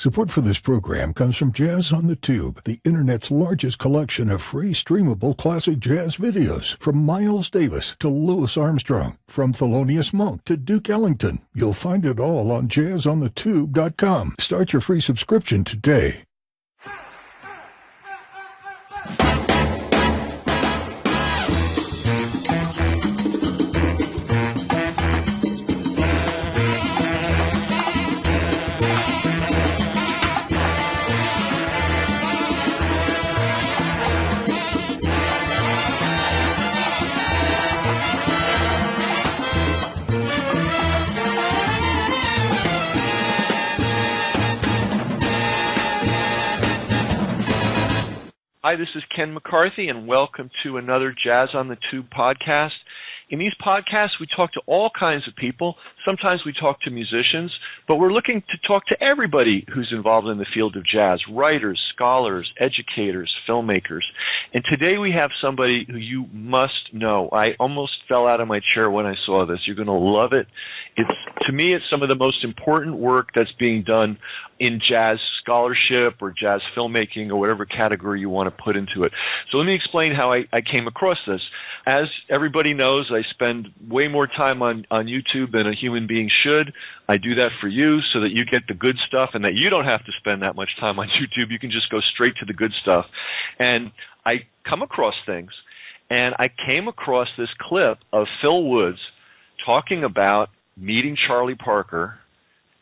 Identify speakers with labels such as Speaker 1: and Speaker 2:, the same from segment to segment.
Speaker 1: Support for this program comes from Jazz on the Tube, the Internet's largest collection of free streamable classic jazz videos. From Miles Davis to Louis Armstrong, from Thelonious Monk to Duke Ellington. You'll find it all on jazzonthetube.com. Start your free subscription today.
Speaker 2: Hi, this is Ken McCarthy, and welcome to another Jazz on the Tube podcast. In these podcasts, we talk to all kinds of people. Sometimes we talk to musicians, but we're looking to talk to everybody who's involved in the field of jazz, writers, scholars, educators, filmmakers. And today we have somebody who you must know. I almost fell out of my chair when I saw this. You're going to love it. To me, it's some of the most important work that's being done in jazz scholarship or jazz filmmaking or whatever category you want to put into it. So let me explain how I came across this. As everybody knows, I spend way more time on YouTube than a human being should. I do that for you so that you get the good stuff and that you don't have to spend that much time on YouTube. You can just go straight to the good stuff. And I come across things, and I came across this clip of Phil Woods talking about meeting Charlie Parker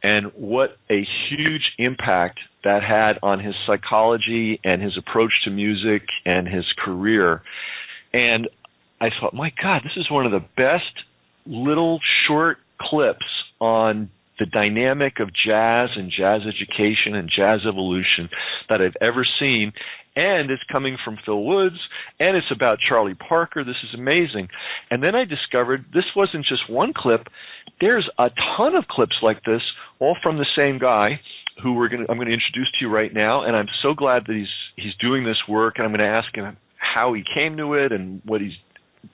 Speaker 2: and what a huge impact that had on his psychology and his approach to music and his career. And I thought, my God, this is one of the best little short clips on the dynamic of jazz and jazz education and jazz evolution that I've ever seen. And it's coming from Phil Woods, and it's about Charlie Parker. This is amazing. And then I discovered this wasn't just one clip. There's a ton of clips like this, all from the same guy who I'm going to introduce to you right now. And I'm so glad that he's doing this work, and I'm going to ask him how he came to it and what he's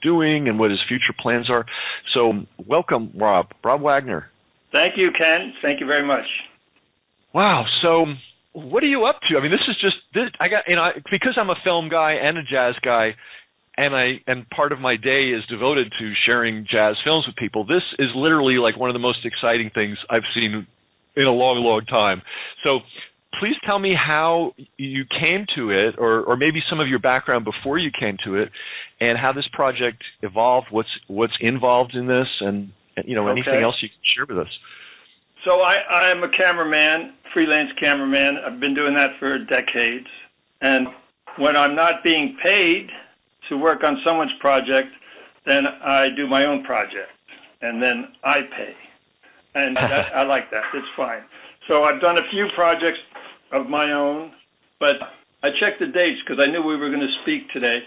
Speaker 2: doing and what his future plans are. So welcome, Rob Wagner.
Speaker 3: Thank you, Ken. Thank you very much.
Speaker 2: Wow. So what are you up to? I mean, this is just this. Because I'm a film guy and a jazz guy, and part of my day is devoted to sharing jazz films with people. This is literally like one of the most exciting things I've seen in a long, long time. So please tell me how you came to it, or maybe some of your background before you came to it, and how this project evolved. What's involved in this, and anything else you can share with us.
Speaker 3: So I'm a cameraman, freelance cameraman. I've been doing that for decades. And when I'm not being paid to work on someone's project, then I do my own project, and then I pay. And I like that. It's fine. So I've done a few projects of my own, but I checked the dates because I knew we were going to speak today.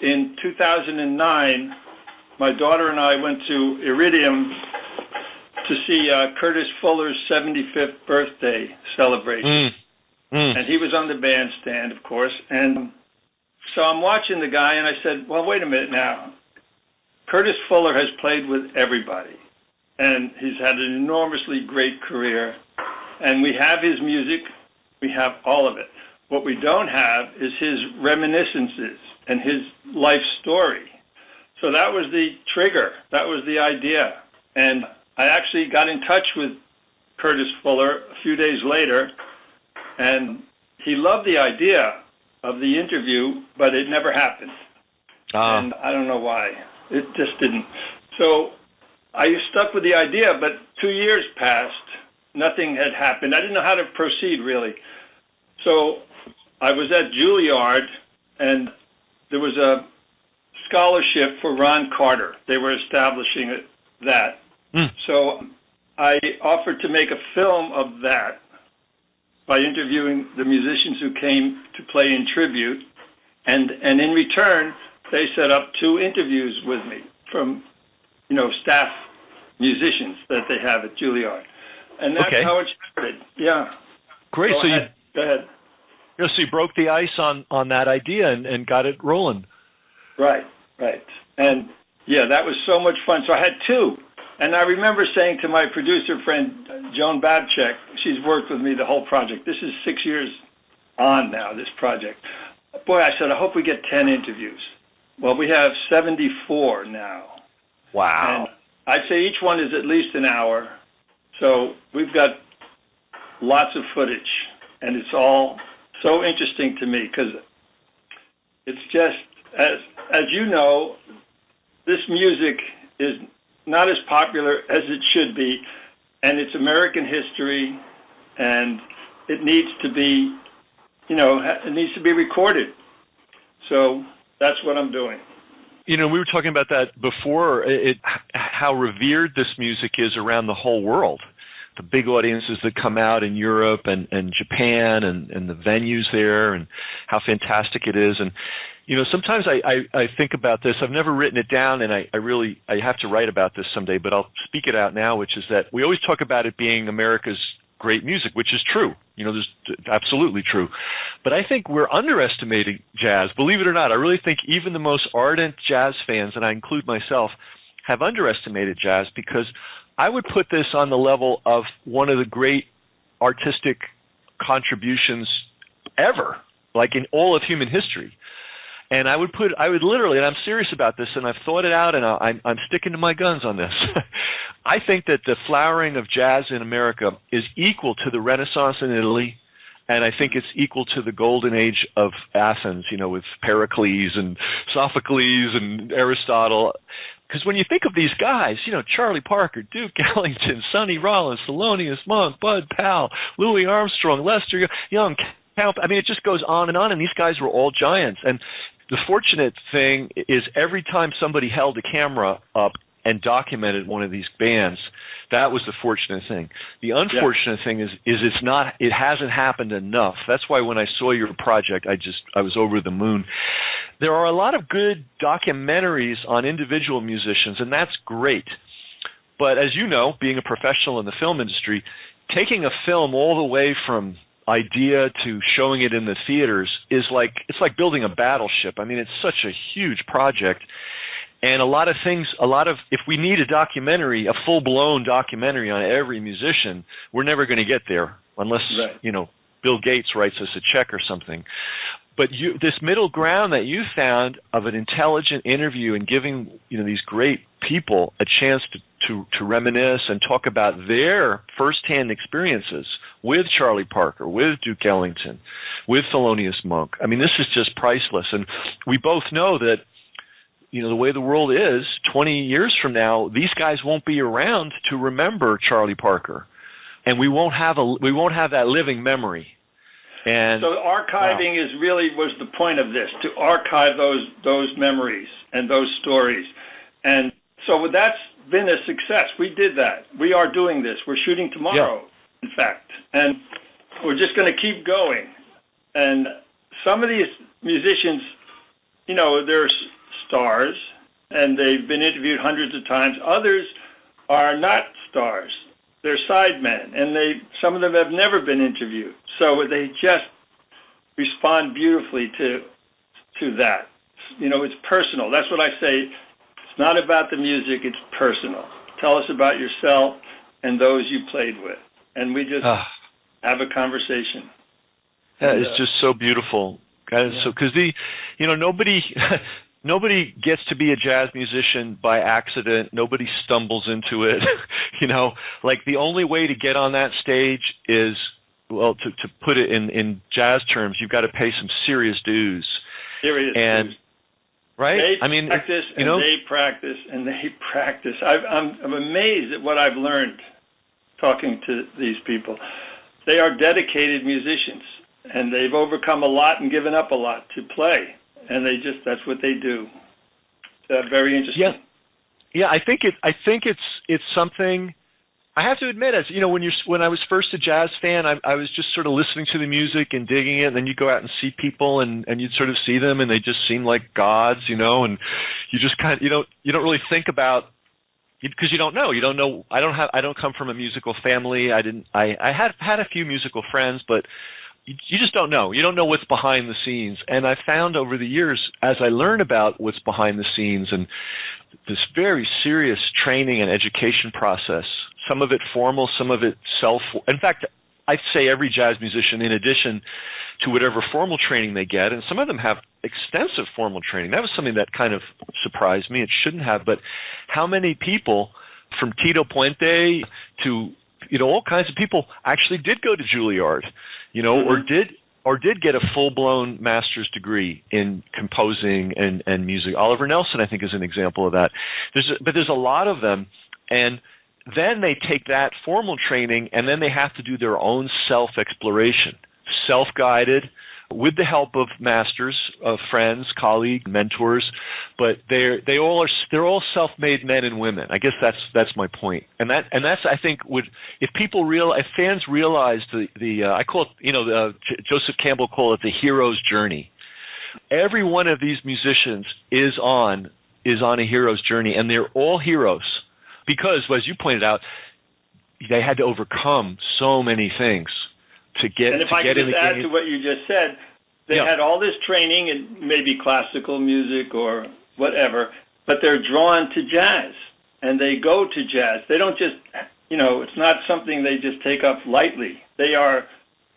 Speaker 3: In 2009, my daughter and I went to Iridium to see Curtis Fuller's 75th birthday celebration. And he was on the bandstand, of course. And so I'm watching the guy, and I said, well, wait a minute now. Curtis Fuller has played with everybody, and he's had an enormously great career. And we have his music. We have all of it. What we don't have is his reminiscences and his life story. So that was the trigger. That was the idea. And I actually got in touch with Curtis Fuller a few days later, and he loved the idea of the interview, but it never happened. And I don't know why. It just didn't. So I stuck with the idea, but 2 years passed. Nothing had happened. I didn't know how to proceed, really. So I was at Juilliard, and there was a scholarship for Ron Carter. They were establishing that. So I offered to make a film of that by interviewing the musicians who came to play in tribute. And in return, they set up 2 interviews with me from, staff musicians that they have at Juilliard. And that's how it started. Yeah.
Speaker 2: Great.
Speaker 3: Go ahead.
Speaker 2: So you broke the ice on that idea and got it rolling.
Speaker 3: Right. And yeah, that was so much fun. So I had 2. And I remember saying to my producer friend, Joan Babchek, she's worked with me the whole project. This is 6 years on now, this project. Boy, I said, I hope we get 10 interviews. Well, we have 74 now.
Speaker 2: Wow.
Speaker 3: And I'd say each one is at least an hour. So we've got lots of footage. And it's all so interesting to me because it's just, as you know, this music is not as popular as it should be, and it's American history, and it needs to be, it needs to be recorded. So that's what I'm doing.
Speaker 2: We were talking about that before, how revered this music is around the whole world. The big audiences that come out in Europe and Japan and the venues there and how fantastic it is. And, sometimes I think about this. I've never written it down, and I have to write about this someday, but I'll speak it out now, which is that we always talk about it being America's great music, which is true. There's absolutely true. But I think we're underestimating jazz. Believe it or not, I really think even the most ardent jazz fans, and I include myself, have underestimated jazz because I would put this on the level of one of the great artistic contributions ever, like in all of human history. And I would literally, and I'm serious about this, and I've thought it out, and I'm sticking to my guns on this. I think that the flowering of jazz in America is equal to the Renaissance in Italy, and I think it's equal to the golden age of Athens, with Pericles and Sophocles and Aristotle. Because when you think of these guys, Charlie Parker, Duke Ellington, Sonny Rollins, Thelonious Monk, Bud Powell, Louis Armstrong, Lester Young, it just goes on, and these guys were all giants. And the fortunate thing is every time somebody held a camera up and documented one of these bands, that was the fortunate thing. The unfortunate thing is it hasn't happened enough. That's why when I saw your project, I was over the moon. There are a lot of good documentaries on individual musicians, and that's great. But as you know, being a professional in the film industry, taking a film all the way from idea to showing it in the theaters it's like building a battleship. It's such a huge project. And if we need a full-blown documentary on every musician, we're never going to get there unless, Bill Gates writes us a check or something. But this middle ground that you found of an intelligent interview and giving, these great people a chance to reminisce and talk about their firsthand experiences with Charlie Parker, with Duke Ellington, with Thelonious Monk. This is just priceless. And we both know that, the way the world is, 20 years from now, these guys won't be around to remember Charlie Parker, and we won't have that living memory. And
Speaker 3: so archiving was the point of this, to archive those memories and those stories. And so that's been a success. We did that. We are doing this. We're shooting tomorrow, in fact. And we're just going to keep going. And some of these musicians, they're stars, and they've been interviewed hundreds of times. Others are not stars. They're sidemen, and some of them have never been interviewed. So they just respond beautifully to that. It's personal. That's what I say. It's not about the music. It's personal. Tell us about yourself and those you played with. And we just have a conversation.
Speaker 2: It's just so beautiful. Because nobody gets to be a jazz musician by accident. Nobody stumbles into it. The only way to get on that stage is, to put it in jazz terms, you've got to pay some serious dues.
Speaker 3: Serious dues.
Speaker 2: Right?
Speaker 3: They practice, and they practice, and they practice. I'm amazed at what I've learned talking to these people. They are dedicated musicians, and they've overcome a lot and given up a lot to play. And that's what they do. Very interesting.
Speaker 2: Yeah. I think it's something. I have to admit, when I was first a jazz fan, I was just sort of listening to the music and digging it. And then you go out and see people, and you'd sort of see them, and they just seem like gods, and you just kind of you don't really think about, because you don't know. I don't come from a musical family. I had a few musical friends, but you just don't know. You don't know what's behind the scenes. And I found over the years, as I learn about what's behind the scenes and this very serious training and education process, some of it formal, some of it in fact, I'd say every jazz musician, in addition to whatever formal training they get, and some of them have extensive formal training. That was something that kind of surprised me. It shouldn't have, but how many people from Tito Puente to, all kinds of people actually did go to Juilliard, or did get a full-blown master's degree in composing and music. Oliver Nelson, I think, is an example of that. But there's a lot of them, and then they take that formal training, and then they have to do their own self-exploration, self-guided, with the help of masters, of friends, colleagues, mentors. But they're all self-made men and women. I guess that's my point. And that's I think if fans realize I call it Joseph Campbell called it the hero's journey. Every one of these musicians is on a hero's journey, and they're all heroes. Because, as you pointed out, they had to overcome so many things to get in the game. And if I could just add
Speaker 3: to what you just said, they had all this training in maybe classical music or whatever, but they're drawn to jazz, and they go to jazz. They don't just, it's not something they just take up lightly. They are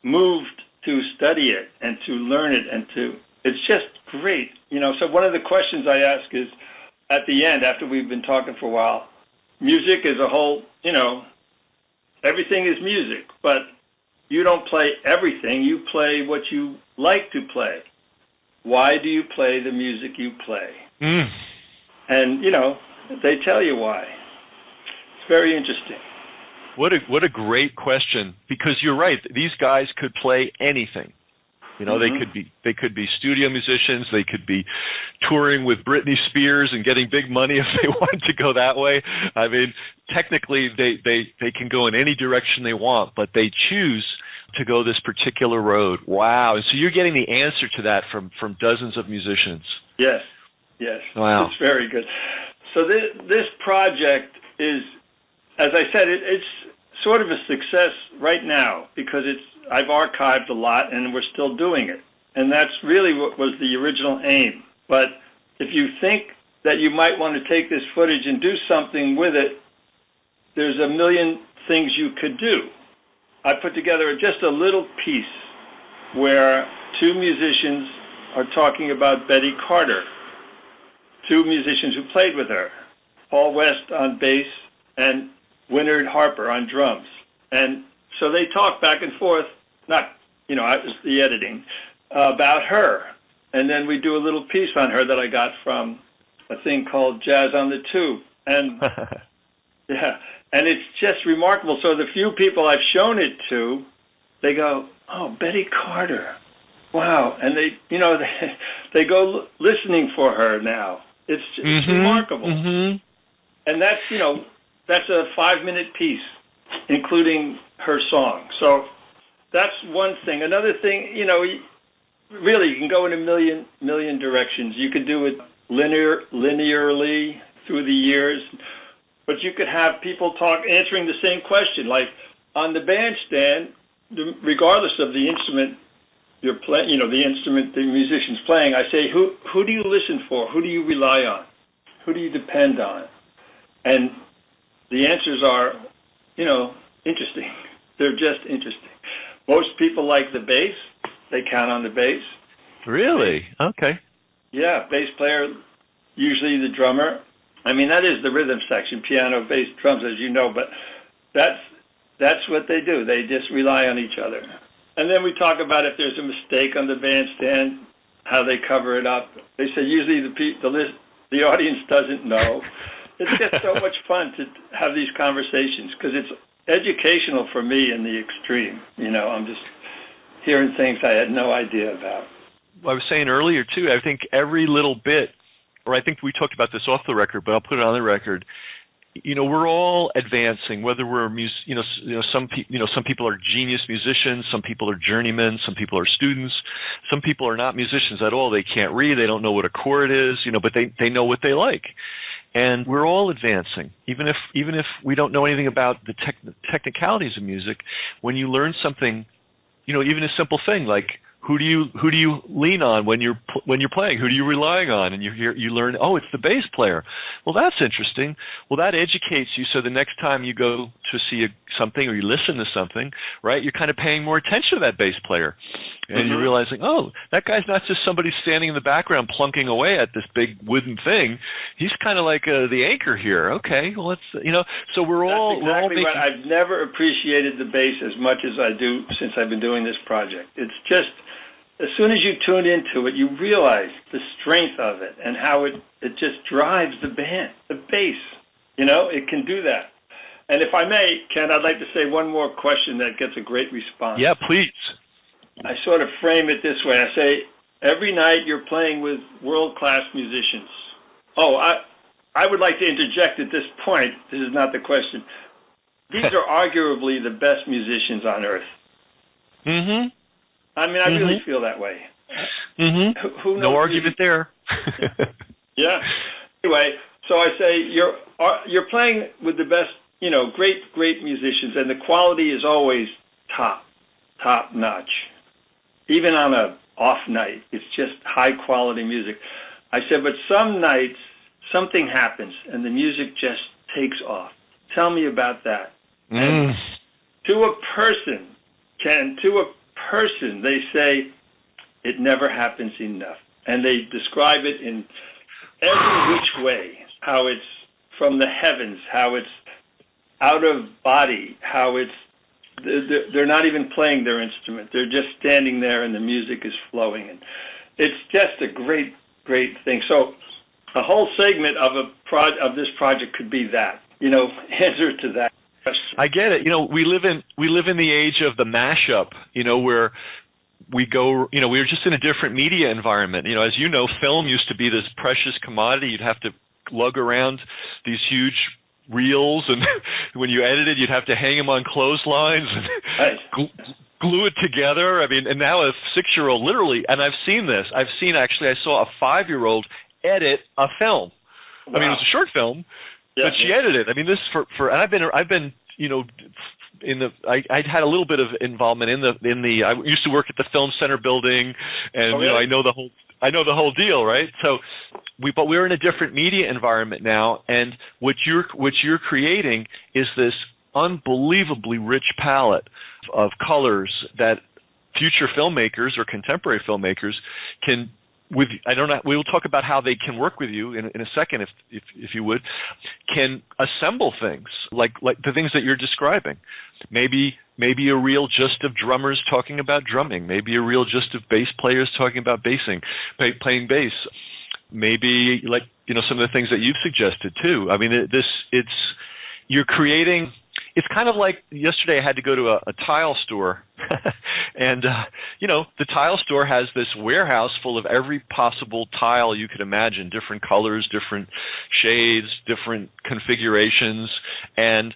Speaker 3: moved to study it and to learn it, it's just great. So one of the questions I ask is, at the end, after we've been talking for a while, music is a whole, everything is music, but you don't play everything. You play what you like to play. Why do you play the music you play?
Speaker 2: Mm.
Speaker 3: And, they tell you why. It's very interesting.
Speaker 2: What a great question, because you're right. These guys could play anything. They could be studio musicians. They could be touring with Britney Spears and getting big money if they wanted to go that way. I mean, technically, they can go in any direction they want, but they choose to go this particular road. Wow! And so you're getting the answer to that from dozens of musicians.
Speaker 3: Yes.
Speaker 2: Wow.
Speaker 3: It's very good. So this project is, as I said, it's sort of a success right now because I've archived a lot, and we're still doing it. And that's really what was the original aim. But if you think that you might want to take this footage and do something with it, there's a million things you could do. I put together just a little piece where two musicians are talking about Betty Carter, two musicians who played with her, Paul West on bass and Winard Harper on drums. And so they talk back and forth, not, the editing, about her. And then we do a little piece on her that I got from a thing called Jazz on the Tube. And and it's just remarkable. So the few people I've shown it to, they go, "Oh, Betty Carter. Wow." And they go listening for her now. It's remarkable. Mm-hmm. And that's, that's a 5-minute piece, including her song. So that's one thing. Another thing, really, you can go in a million directions. You could do it linearly through the years, but you could have people answering the same question. Like on the bandstand, regardless of the instrument you're playing, the instrument the musician's playing, I say, who do you listen for? Who do you rely on? Who do you depend on? And the answers are, interesting. They're just interesting. Most people like the bass. They count on the bass.
Speaker 2: Really? Okay.
Speaker 3: Yeah, bass player, usually the drummer. I mean, that is the rhythm section, piano, bass, drums, as you know, but that's what they do. They just rely on each other. And then we talk about if there's a mistake on the bandstand, how they cover it up. They say usually the audience doesn't know. It's just so much fun to have these conversations because it's educational for me in the extreme. I'm just hearing things I had no idea about.
Speaker 2: I was saying earlier, too, I think every little bit, or I think we talked about this off the record, but I'll put it on the record, we're all advancing, whether we're, some people are genius musicians, some people are journeymen, some people are students, some people are not musicians at all. They can't read, they don't know what a chord is, but they know what they like. And we're all advancing, even if we don't know anything about the technicalities of music. When you learn something even a simple thing like who do you lean on when you're playing? Who do you relying on? And you learn, oh, it's the bass player. Well, that's interesting. Well, that educates you, so the next time you go to see something or you listen to something, right? You're kind of paying more attention to that bass player, and you're realizing, oh, that guy's not just somebody standing in the background plunking away at this big wooden thing. He's kind of like the anchor here. Okay, well, let's So we're all
Speaker 3: exactly what I've never appreciated the bass as much as I do since I've been doing this project. It's just, as soon as you tune into it, you realize the strength of it and how it just drives the band, the bass. It can do that. And if I may, Ken, I'd like to say one more question that gets a great response.
Speaker 2: Yeah, please.
Speaker 3: I sort of frame it this way. I say, every night you're playing with world-class musicians. Oh, I would like to interject at this point. This is not the question. These are arguably the best musicians on earth.
Speaker 2: Mm-hmm.
Speaker 3: I mean, I really feel that way.
Speaker 2: Mm-hmm.
Speaker 3: Who knows?
Speaker 2: No argument there.
Speaker 3: Yeah. Anyway, so I say you're playing with the best, great musicians, and the quality is always top notch. Even on a off night, it's just high quality music. I said, but some nights something happens and the music just takes off. Tell me about that. And to a person, Ken, they say it never happens enough. And they describe it in every which way, how it's from the heavens, how it's out of body, how it's, they're not even playing their instrument. They're just standing there and the music is flowing. And it's just a great, great thing. So a whole segment of this project could be that, answer to that question.
Speaker 2: I get it. We live in the age of the mashup, where we go, we're just in a different media environment. As you know, film used to be this precious commodity. You'd have to lug around these huge reels, and when you edited, you'd have to hang them on clotheslines and glue it together. I mean, and now a 6-year-old literally, and I've seen this. I saw a 5-year-old edit a film. Wow. I mean, it was a short film, but she edited. I mean, this and I've been I had a little bit of involvement in the. I used to work at the Film Center building, and I know the whole deal, right? So, but we're in a different media environment now, and what you're creating is this unbelievably rich palette of colors that future filmmakers or contemporary filmmakers can. We will talk about how they can work with you in a second, if you would, can assemble things like the things that you're describing. Maybe a reel just of drummers talking about drumming. Maybe a reel just of bass players talking about playing bass. Maybe some of the things that you've suggested too. I mean, you're creating. It's kind of like yesterday I had to go to a tile store, and the tile store has this warehouse full of every possible tile you could imagine, different colors, different shades, different configurations, and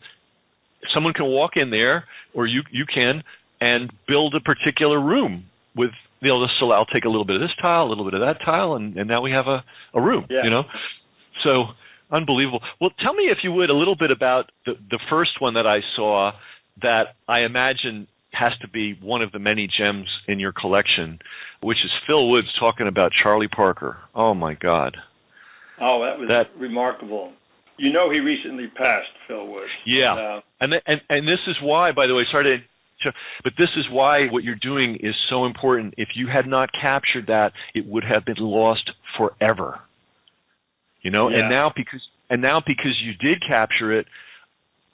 Speaker 2: someone can walk in there, or you can, and build a particular room with, I'll take a little bit of this tile, a little bit of that tile, and now we have a room, So unbelievable. Well, tell me, if you would, a little bit about the first one that I saw that I imagine has to be one of the many gems in your collection, which is Phil Woods talking about Charlie Parker. Oh, my God.
Speaker 3: Oh, that was remarkable. He recently passed, Phil Woods.
Speaker 2: Yeah. And this is why, by the way, but this is why what you're doing is so important. If you had not captured that, it would have been lost forever. And now because you did capture it,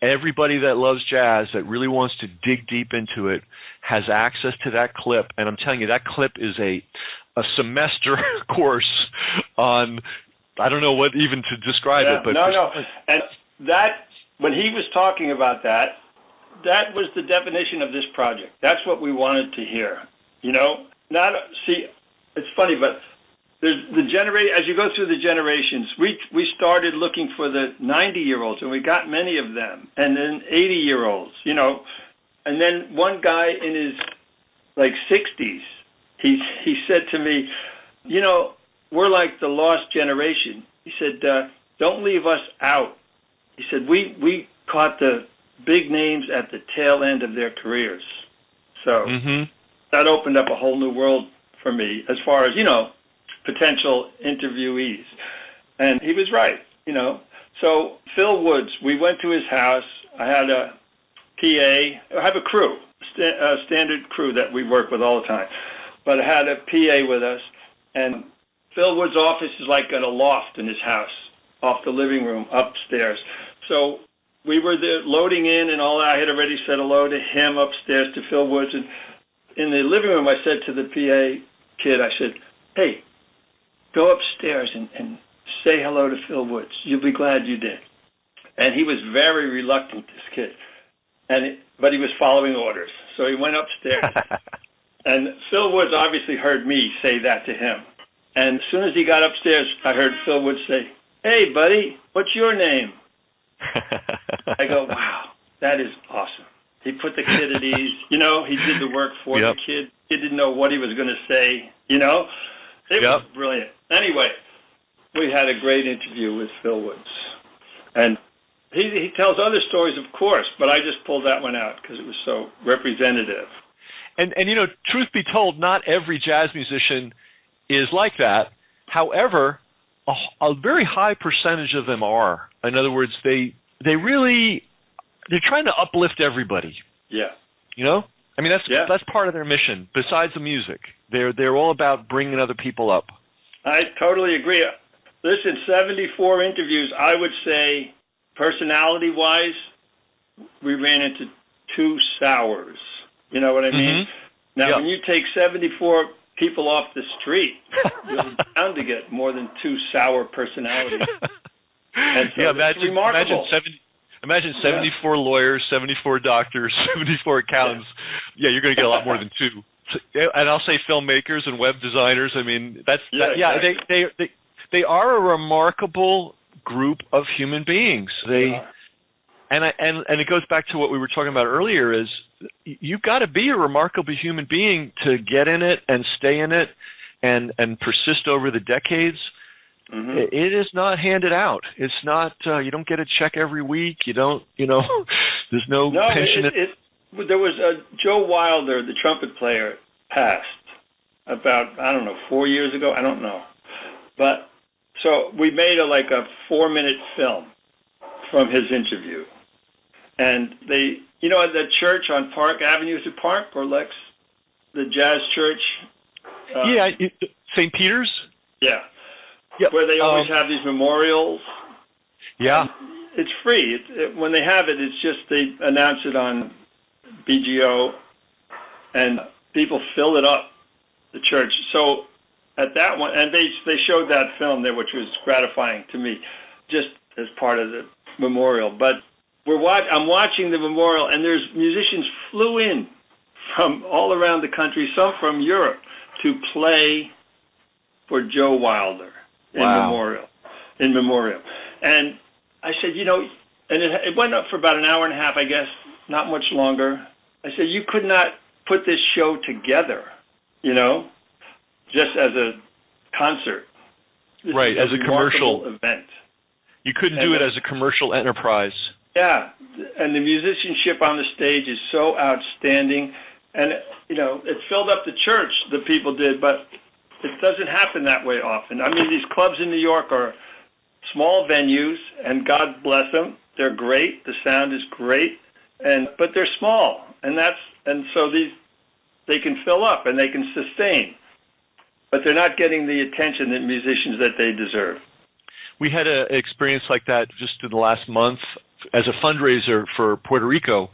Speaker 2: everybody that loves jazz, that really wants to dig deep into it, has access to that clip. And I'm telling you, that clip is a semester course on, I don't know what even to describe it. But
Speaker 3: no. And that, when he was talking about that was the definition of this project. That's what we wanted to hear. It's funny, but there's as you go through the generations, we started looking for the 90-year-olds, and we got many of them, and then 80-year-olds, and then one guy in his 60s, he said to me, we're like the lost generation. He said, don't leave us out. He said, we caught the big names at the tail end of their careers. So that opened up a whole new world for me as far as, potential interviewees. And he was right, So Phil Woods, we went to his house. I had a PA. I have a crew, a standard crew that we work with all the time. But I had a PA with us, and Phil Woods' office is like in a loft in his house, off the living room, upstairs. So we were there loading in and all that. I had already said hello to him upstairs, to Phil Woods. And in the living room, I said to the PA kid, I said, hey, go upstairs and say hello to Phil Woods. You'll be glad you did. And he was very reluctant, this kid. But he was following orders. So he went upstairs. And Phil Woods obviously heard me say that to him. And as soon as he got upstairs, I heard Phil Woods say, hey, buddy, what's your name? I go, wow, that is awesome. He put the kid at ease. He did the work for the kid. He didn't know what he was going to say, It was brilliant. Anyway, we had a great interview with Phil Woods. And he tells other stories, of course, but I just pulled that one out because it was so representative.
Speaker 2: And truth be told, not every jazz musician is like that. However, a very high percentage of them are. In other words, they're trying to uplift everybody.
Speaker 3: Yeah.
Speaker 2: That's part of their mission. Besides the music, they're all about bringing other people up.
Speaker 3: I totally agree. Listen, 74 interviews. I would say, personality-wise, we ran into 2 sours. You know what I mean? Mm-hmm. Now, when you take 74 people off the street, you're bound to get more than 2 sour personalities. And so it's remarkable.
Speaker 2: Imagine 74 lawyers, 74 doctors, 74 accountants. Yeah, you're going to get a lot more than 2. And I'll say filmmakers and web designers. I mean, exactly. They are a remarkable group of human beings. And it goes back to what we were talking about earlier. Is you've got to be a remarkable human being to get in it and stay in it and persist over the decades. Mm-hmm. It is not handed out. It's not, you don't get a check every week. You don't, there's no pension.
Speaker 3: There was Joe Wilder, the trumpet player, passed about, 4 years ago. I don't know. But so we made a 4-minute film from his interview. And they, at the church on Park Avenue, is it Park or Lex? The jazz church?
Speaker 2: St. Peter's?
Speaker 3: Yeah.
Speaker 2: Yep.
Speaker 3: Where they always have these memorials.
Speaker 2: Yeah.
Speaker 3: It's free. When they have it, it's just they announce it on BGO, and people fill it up, the church. So at that one, and they showed that film there, which was gratifying to me, just as part of the memorial. But I'm watching the memorial, and there's musicians flew in from all around the country, some from Europe, to play for Joe Wilder in memorial. And I said, and it went up for about an hour and a half, I guess, not much longer. I said, you could not put this show together, just as a concert.
Speaker 2: Right, as a commercial
Speaker 3: event.
Speaker 2: You couldn't do it as a commercial enterprise.
Speaker 3: Yeah, and the musicianship on the stage is so outstanding. And, it filled up the church, the people did, but it doesn't happen that way often. I mean, these clubs in New York are small venues, and God bless them. They're great. The sound is great, but they're small, and so they can fill up and they can sustain, but they're not getting the attention that musicians that they deserve.
Speaker 2: We had an experience like that just in the last month as a fundraiser for Puerto Rico.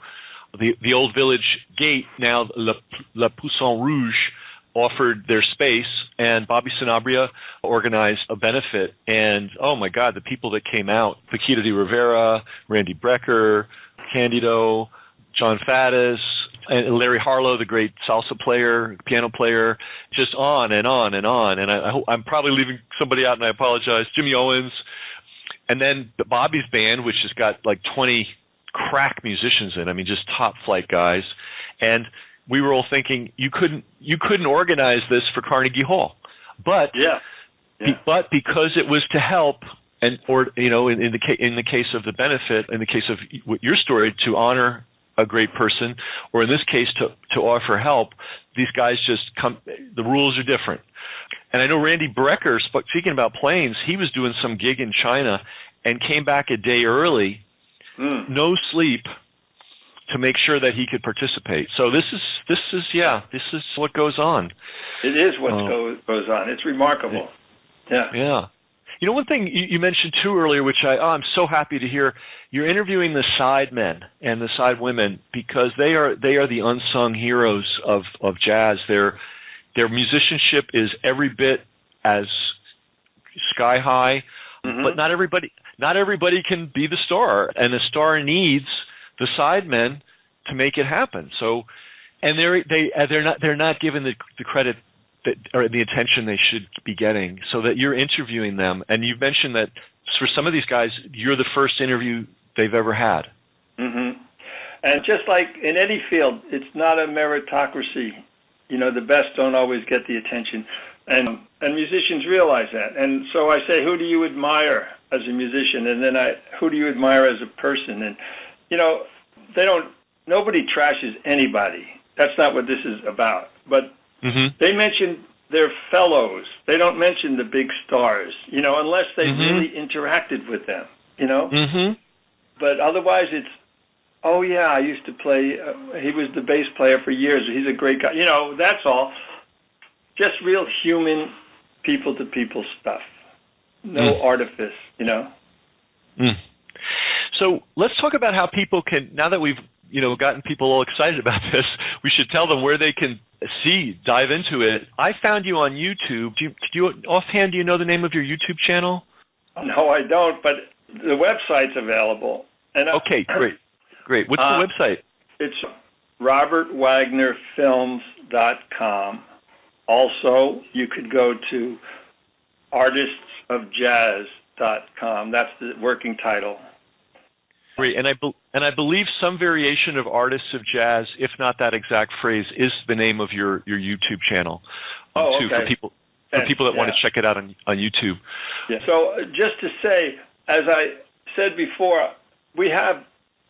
Speaker 2: The old village gate, now La Poussin Rouge, offered their space, and Bobby Sanabria organized a benefit. And, oh, my God, the people that came out, Paquita de Rivera, Randy Brecker, Candido, John Faddis, and Larry Harlow, the great salsa player, piano player, just on and on and on. And I'm probably leaving somebody out, and I apologize. Jimmy Owens. And then Bobby's band, which has got 20 crack musicians in. I mean, just top flight guys. And we were all thinking you couldn't organize this for Carnegie Hall, but but because it was to help in the case of the benefit, in the case of your story, to honor a great person, or in this case to offer help, these guys just come. The rules are different. And I know Randy Brecker, speaking about planes, he was doing some gig in China and came back a day early, no sleep, to make sure that he could participate. So this is what goes on.
Speaker 3: It is what goes on. It's remarkable. Yeah.
Speaker 2: Yeah. You know, one thing you mentioned too earlier, which I'm so happy to hear, you're interviewing the side men and the side women because they are the unsung heroes of jazz. Their musicianship is every bit as sky high, but not everybody can be the star, and the star needs the side men to make it happen. So, and they're not given the credit or the attention they should be getting, so that you're interviewing them. And you've mentioned that for some of these guys, you're the first interview they've ever had.
Speaker 3: Mm-hmm. And just like in any field, it's not a meritocracy. You know, the best don't always get the attention. And musicians realize that. And so I say, who do you admire as a musician? And then who do you admire as a person? And, you know, nobody trashes anybody. That's not what this is about. But they mention their fellows. They don't mention the big stars, you know, unless they really interacted with them, you know. But otherwise it's, oh, yeah, I used to play, he was the bass player for years. He's a great guy. You know, that's all. Just real human people-to-people stuff. No artifice, you know.
Speaker 2: So let's talk about how people can, now that we've, you know, gotten people all excited about this, we should tell them where they can dive into it. I found you on YouTube. Do you know the name of your YouTube channel?
Speaker 3: No, I don't, but the website's available. And
Speaker 2: okay, great. What's the website?
Speaker 3: It's robertwagnerfilms.com. Also, you could go to artistsofjazz.com. That's the working title.
Speaker 2: Great, and I believe some variation of Artists of Jazz, if not that exact phrase, is the name of your YouTube channel.
Speaker 3: Okay.
Speaker 2: For people that want to check it out on YouTube.
Speaker 3: Yeah. So just to say, as I said before, we have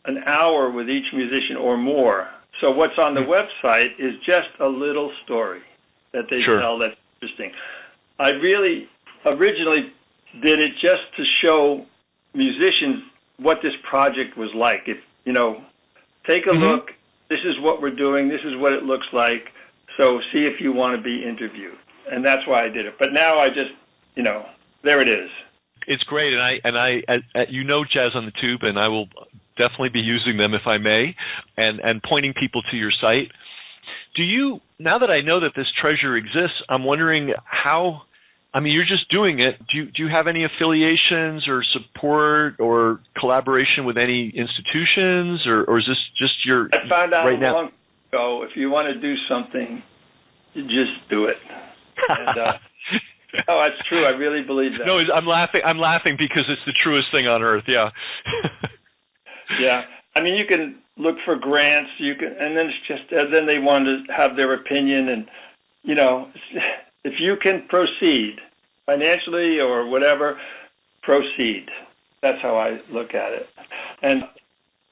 Speaker 3: an hour with each musician or more. So what's on the website is just a little story that they tell that's interesting. I really originally did it just to show musicians what this project was like. If, you know, take a look, this is what we're doing, this is what it looks like, so see if you want to be interviewed. And that's why I did it. But now I just, you know, there it is.
Speaker 2: It's great, and I you know Jazz on the Tube, and I will definitely be using them if I may, and pointing people to your site. Do you, now that I know that this treasure exists, I'm wondering how, I mean, you're just doing it. Do you have any affiliations or support or collaboration with any institutions, or is this just your
Speaker 3: I found out
Speaker 2: right now?
Speaker 3: Long ago, if you want to do something, you just do it. And, oh, that's true. I really believe that.
Speaker 2: No, I'm laughing because it's the truest thing on earth. Yeah.
Speaker 3: Yeah. I mean, you can look for grants. You can, and then it's just, then they want to have their opinion, and you know, if you can proceed financially or whatever, proceed. That's how I look at it. And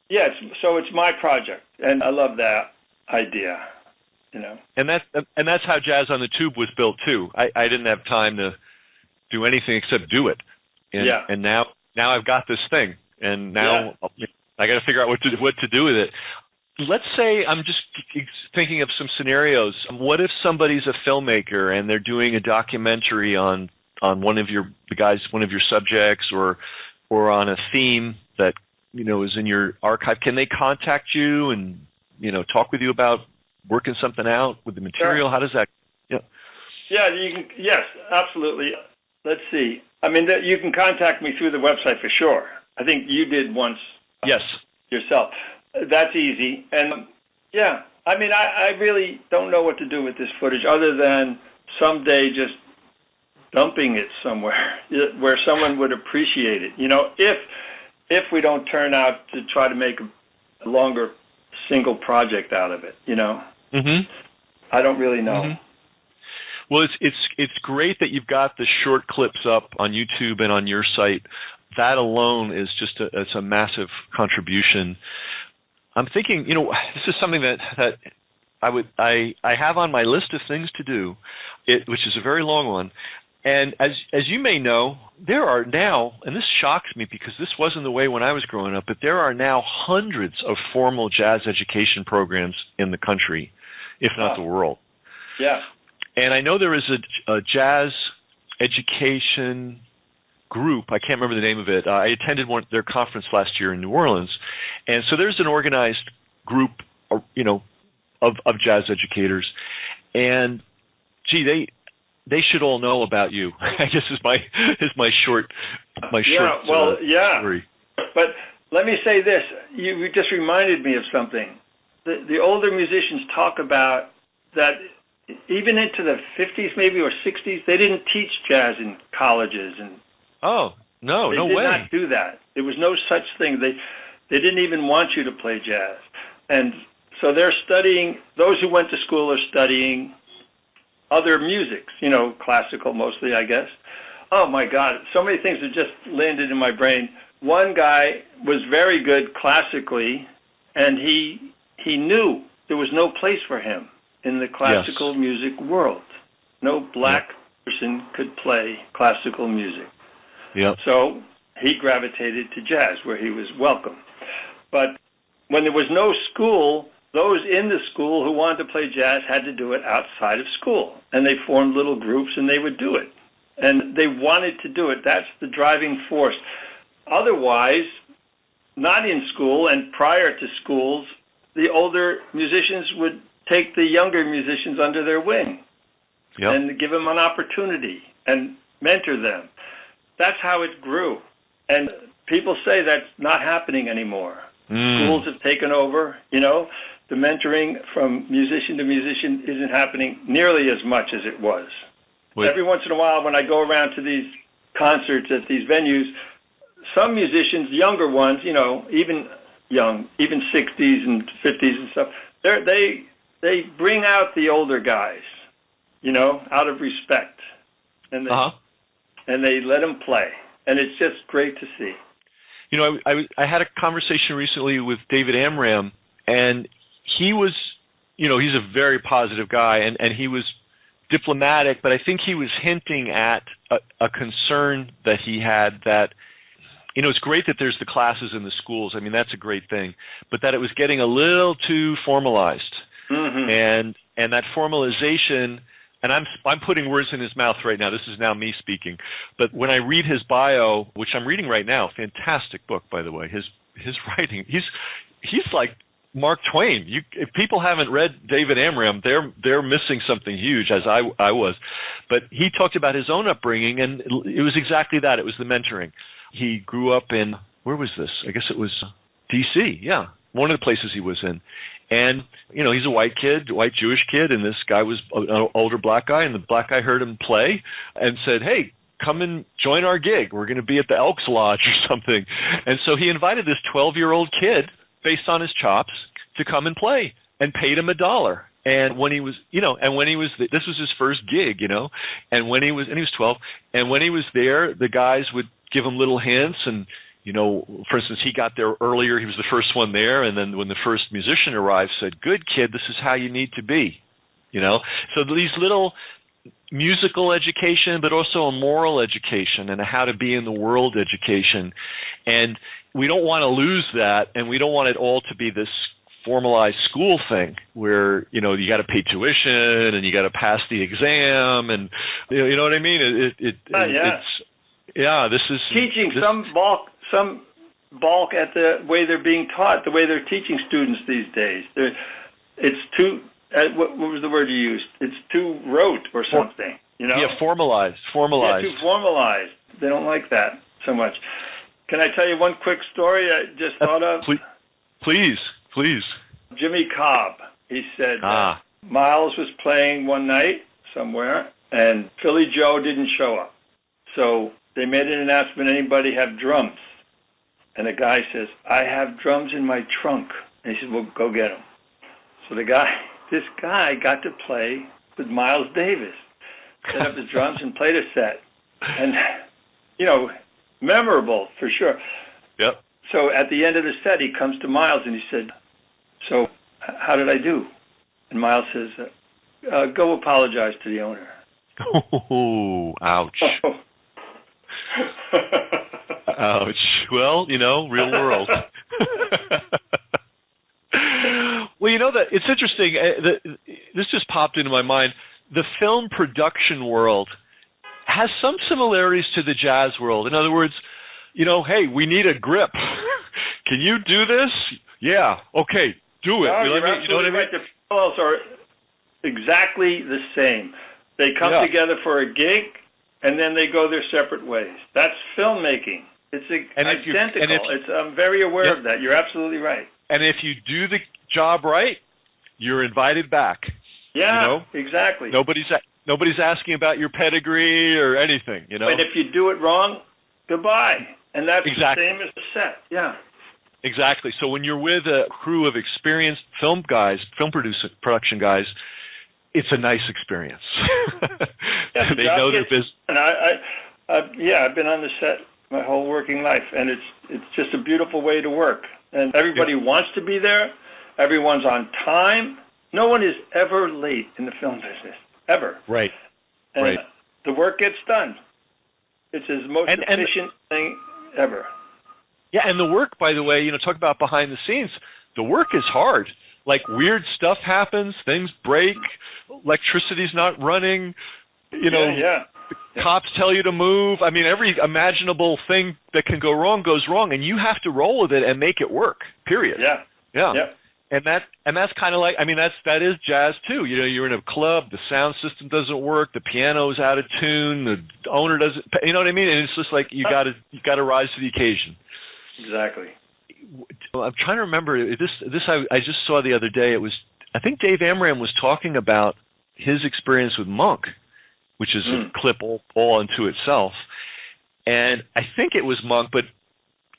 Speaker 3: yeah, so it's my project, and I love that idea. You know. And
Speaker 2: that's how Jazz on the Tube was built too. I didn't have time to do anything except do it. And now I've got this thing, and now I got to figure out what to do with it. Let's say I'm just thinking of some scenarios. What if somebody's a filmmaker and they're doing a documentary on one of your subjects, or on a theme that, you know, is in your archive? Can they contact you and, you know, talk with you about working something out with the material? Sure. How does that? Yeah.
Speaker 3: Yeah, you can. Yes, absolutely. Let's see. I mean, you can contact me through the website for sure. I think you did once.
Speaker 2: Yes.
Speaker 3: Yourself. That's easy. And yeah, I mean, I really don't know what to do with this footage other than someday just dumping it somewhere where someone would appreciate it. You know, if we don't turn out to try to make a longer single project out of it, you know. I don't really know.
Speaker 2: Well, it's great that you've got the short clips up on YouTube and on your site. That alone is just it's a massive contribution. I'm thinking, you know, this is something that I have on my list of things to do, which is a very long one. And as you may know, there are now, and this shocks me because this wasn't the way when I was growing up, but there are now hundreds of formal jazz education programs in the country, if not the world.
Speaker 3: Yeah.
Speaker 2: And I know there is a jazz education group. I can't remember the name of it. I attended their conference last year in New Orleans. And so there's an organized group, of jazz educators. And, gee, they should all know about you. I guess is my short story.
Speaker 3: But let me say this: you just reminded me of something. The older musicians talk about that even into the 50s, maybe, or 60s, they didn't teach jazz in colleges, and
Speaker 2: no way.
Speaker 3: They did not do that. There was no such thing. They didn't even want you to play jazz, and so they're studying. Those who went to school are studying other musics, classical mostly, I guess. Oh my God, so many things have just landed in my brain. One guy was very good classically, and he knew there was no place for him in the classical music world. No black person could play classical music.
Speaker 2: Yep.
Speaker 3: So he gravitated to jazz, where he was welcome. But when there was no school, those in the school who wanted to play jazz had to do it outside of school. And they formed little groups, and they would do it. And they wanted to do it. That's the driving force. Otherwise, not in school and prior to schools, the older musicians would take the younger musicians under their wing and give them an opportunity and mentor them. That's how it grew. And people say that's not happening anymore. Schools have taken over, The mentoring from musician to musician isn't happening nearly as much as it was. Every once in a while when I go around to these concerts at these venues, some musicians, younger ones, even young, even 60s and 50s and stuff, they bring out the older guys, out of respect. And they let them play. And it's just great to see.
Speaker 2: I had a conversation recently with David Amram, and he was, he's a very positive guy, and he was diplomatic, but I think he was hinting at a concern that he had that, it's great that there's the classes in the schools. I mean, that's a great thing, but that it was getting a little too formalized. Mm-hmm. And that formalization, and I'm putting words in his mouth right now. This is now me speaking. But when I read his bio, which I'm reading right now, fantastic book, by the way, his writing, he's like Mark Twain. If people haven't read David Amram, they're missing something huge, as I was. But he talked about his own upbringing, and it was exactly that. It was the mentoring. He grew up in, where was this? I guess it was D.C., yeah, one of the places he was in. And, he's a white Jewish kid, and this guy was an older black guy, and the black guy heard him play and said, hey, come and join our gig. We're going to be at the Elks Lodge or something. And so he invited this 12-year-old kid, based on his chops, to come and play, and paid him $1. And when he was, this was his first gig, and when he was 12, and when he was there, the guys would give him little hints, and for instance, he got there earlier. He was the first one there, and then when the first musician arrived, said, "Good kid, this is how you need to be." So these little musical education, but also a moral education and a how to be in the world education, and we don't want to lose that, and we don't want it all to be this formalized school thing where you got to pay tuition and you got to pass the exam, and you know what I mean. This is
Speaker 3: teaching some balk at the way they're being taught, the way they're teaching students these days. It's too, what was the word you used? It's too rote or something,
Speaker 2: Yeah, formalized.
Speaker 3: Yeah, too formalized. They don't like that so much. Can I tell you one quick story I just thought of?
Speaker 2: Please.
Speaker 3: Jimmy Cobb, he said Miles was playing one night somewhere, and Philly Joe didn't show up. So they made an announcement, anybody have drums? And the guy says, I have drums in my trunk. And he said, well, go get them. So this guy got to play with Miles Davis, set up his drums and played a set. And, memorable for sure.
Speaker 2: Yep.
Speaker 3: So at the end of the set, he comes to Miles and he said, so how did I do? And Miles says, go apologize to the owner.
Speaker 2: Oh, ouch. Ouch. Well, real world. Well, that it's interesting. This just popped into my mind. The film production world has some similarities to the jazz world. In other words, hey, we need a grip. Can you do this? Yeah. Okay. Do it.
Speaker 3: No,
Speaker 2: you're
Speaker 3: absolutely right. The parallels are exactly the same. They come together for a gig, and then they go their separate ways. That's filmmaking. It's identical. I'm very aware of that. You're absolutely right.
Speaker 2: And if you do the job right, you're invited back.
Speaker 3: Yeah, exactly.
Speaker 2: Nobody's asking about your pedigree or anything.
Speaker 3: But if you do it wrong, goodbye. And that's the same as the set. Yeah.
Speaker 2: Exactly. So when you're with a crew of experienced production guys, it's a nice experience.
Speaker 3: Yeah,
Speaker 2: they know their business.
Speaker 3: And I've been on the set my whole working life, and it's just a beautiful way to work. And everybody wants to be there. Everyone's on time. No one is ever late in the film business, ever.
Speaker 2: Right.
Speaker 3: And the work gets done. It's the most efficient thing ever.
Speaker 2: Yeah, and the work, by the way, talk about behind the scenes. The work is hard. Like weird stuff happens, things break, electricity's not running. Cops tell you to move. I mean, every imaginable thing that can go wrong goes wrong, and you have to roll with it and make it work. Period. Yeah. And that's kind of like, that is jazz too. You're in a club, the sound system doesn't work, the piano's out of tune, the owner doesn't. You know what I mean? And it's just like you got to rise to the occasion.
Speaker 3: Exactly.
Speaker 2: I'm trying to remember this. I just saw the other day. I think Dave Amram was talking about his experience with Monk, which is a clip all unto itself. And I think it was Monk, but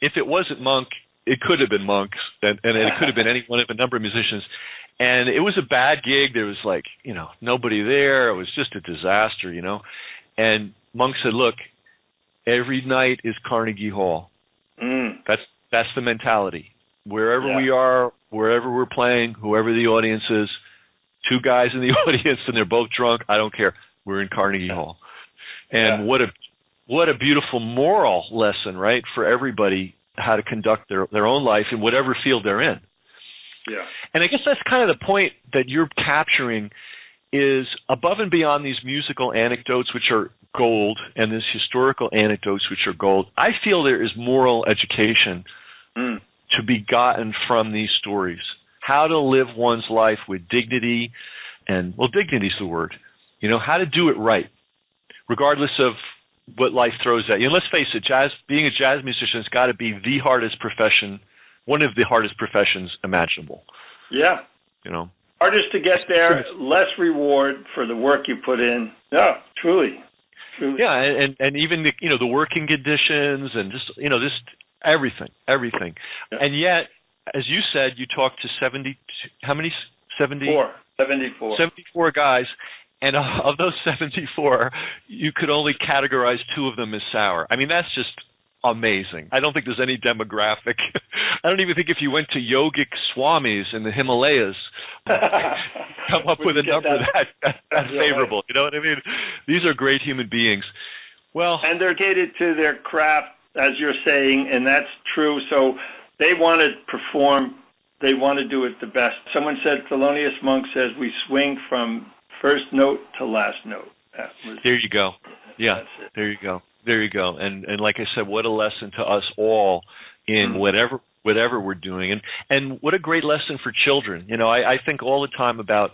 Speaker 2: if it wasn't Monk, it could have been Monk, and it could have been any one of a number of musicians. And it was a bad gig. There was nobody there. It was just a disaster, And Monk said, look, every night is Carnegie Hall. That's the mentality. Wherever we are, wherever we're playing, whoever the audience is, two guys in the audience and they're both drunk, I don't care. We're in Carnegie Hall. And what a beautiful moral lesson, right, for everybody, how to conduct their own life in whatever field they're in.
Speaker 3: Yeah.
Speaker 2: And I guess that's kind of the point that you're capturing is above and beyond these musical anecdotes, which are gold, and these historical anecdotes, which are gold. I feel there is moral education to be gotten from these stories. How to live one's life with dignity, and, dignity is the word. How to do it right, regardless of what life throws at you. And let's face it, being a jazz musician has got to be the hardest profession, one of the hardest professions imaginable.
Speaker 3: Yeah. Hardest to get there, less reward for the work you put in. Yeah, truly.
Speaker 2: Yeah, and even the working conditions and just everything. Yeah. And yet, as you said, you talked to 70. How many? 74. 74 guys. And of those 74, you could only categorize 2 of them as sour. That's just amazing. I don't think there's any demographic. I don't even think if you went to yogic swamis in the Himalayas, come up with a number that's favorable. You know what I mean? These are great human beings. Well,
Speaker 3: and they're dedicated to their craft, as you're saying, and that's true. So they want to perform. They want to do it the best. Someone said, Thelonious Monk says, we swing from first note to last note.
Speaker 2: There you go. Yeah, there you go. And like I said, what a lesson to us all in whatever we're doing. And what a great lesson for children. I think all the time about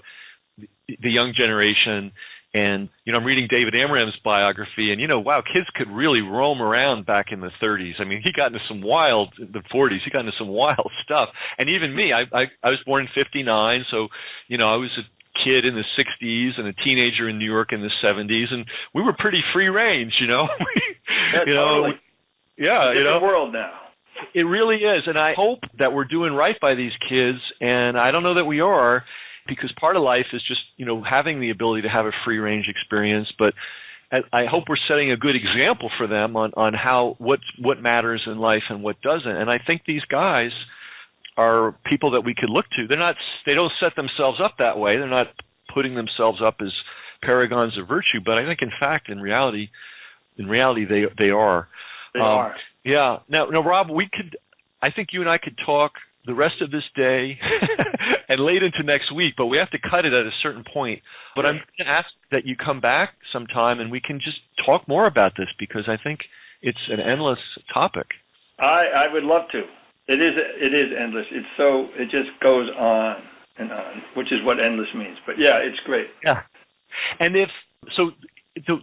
Speaker 2: the young generation. And, I'm reading David Amram's biography, and, wow, kids could really roam around back in the 30s. He got into some the 40s, he got into some wild stuff. And even me, I was born in 59, so, I was a kid in the 60s and a teenager in New York in the 70s, and we were pretty free range,
Speaker 3: Totally.
Speaker 2: Yeah,
Speaker 3: it's a different world now.
Speaker 2: It really is, and I hope that we're doing right by these kids, and I don't know that we are, because part of life is just, having the ability to have a free range experience, but I hope we're setting a good example for them on what matters in life and what doesn't. And I think these guys are people that we could look to. They don't set themselves up that way. They're not putting themselves up as paragons of virtue, but I think in reality they are.
Speaker 3: They are.
Speaker 2: Yeah. Now, Rob, I think you and I could talk the rest of this day and late into next week, but we have to cut it at a certain point. But I'm going to ask that you come back sometime and we can just talk more about this, because I think it's an endless topic.
Speaker 3: I would love to. It is endless. It just goes on and on, which is what endless means. But yeah, it's great.
Speaker 2: Yeah. And the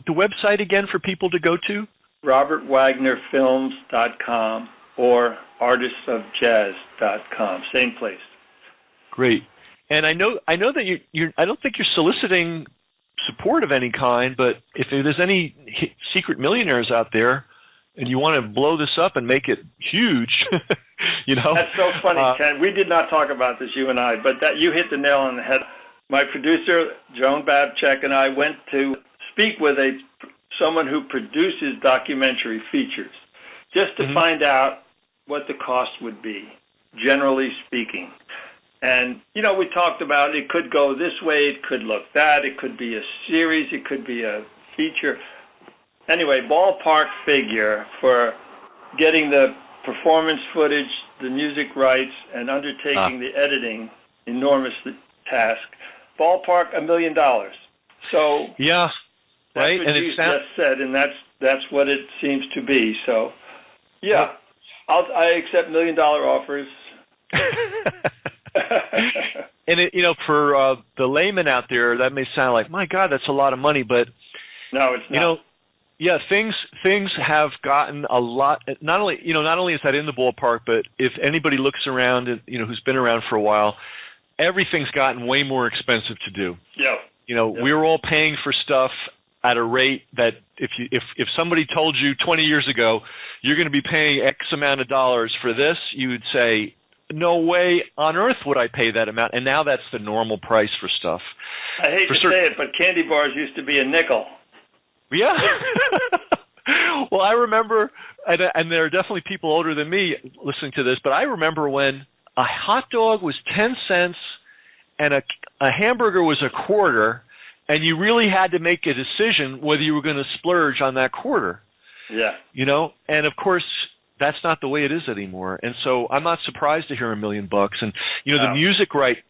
Speaker 2: website again for people to go to?
Speaker 3: RobertWagnerFilms.com or artistsofjazz.com. Same place.
Speaker 2: Great. And I know that I don't think you're soliciting support of any kind, but if there's any secret millionaires out there and you want to blow this up and make it huge,
Speaker 3: That's so funny, Ken. We did not talk about this, you and I, but that you hit the nail on the head. My producer, Joan Babchek, and I went to speak with someone who produces documentary features just to find out what the cost would be, generally speaking. And, we talked about it could go this way, it could look that, it could be a series, it could be a feature. Anyway, ballpark figure for getting the performance footage, the music rights, and undertaking the editing, enormous task. Ballpark $1 million. So
Speaker 2: yeah, right.
Speaker 3: That's what you just said, and that's what it seems to be. So yeah, I accept $1 million offers.
Speaker 2: And for the layman out there, that may sound like, my God, that's a lot of money, but
Speaker 3: no, it's not.
Speaker 2: Yeah, things have gotten a lot. Not only is that in the ballpark, but if anybody looks around, who's been around for a while, everything's gotten way more expensive to do.
Speaker 3: Yeah.
Speaker 2: We're all paying for stuff at a rate that if somebody told you 20 years ago you're going to be paying X amount of dollars for this, you would say, no way on earth would I pay that amount. And now that's the normal price for stuff.
Speaker 3: I hate to say it, but candy bars used to be a nickel.
Speaker 2: Yeah. Well, I remember, and there are definitely people older than me listening to this, but I remember when a hot dog was 10 cents and a hamburger was a quarter, and you really had to make a decision whether you were going to splurge on that quarter.
Speaker 3: Yeah.
Speaker 2: And of course, that's not the way it is anymore. And so I'm not surprised to hear $1 million. And the music rights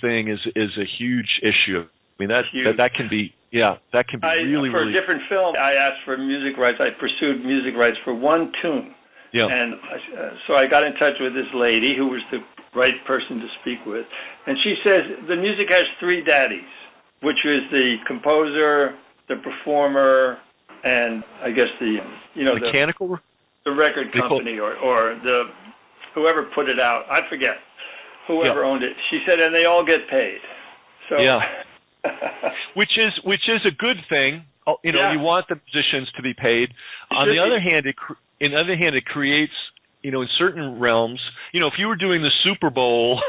Speaker 2: thing is a huge issue. I mean, that can be. Yeah, that can be really.
Speaker 3: For a different film, I asked for music rights. I pursued music rights for one tune.
Speaker 2: Yeah.
Speaker 3: And so I got in touch with this lady who was the right person to speak with, and she says the music has three daddies, which is the composer, the performer, and I guess the
Speaker 2: mechanical,
Speaker 3: the record company or the whoever put it out. I forget whoever owned it. She said, and they all get paid. So
Speaker 2: yeah. Which is a good thing. You want the musicians to be paid. On the other hand, it creates, in certain realms, if you were doing the Super Bowl,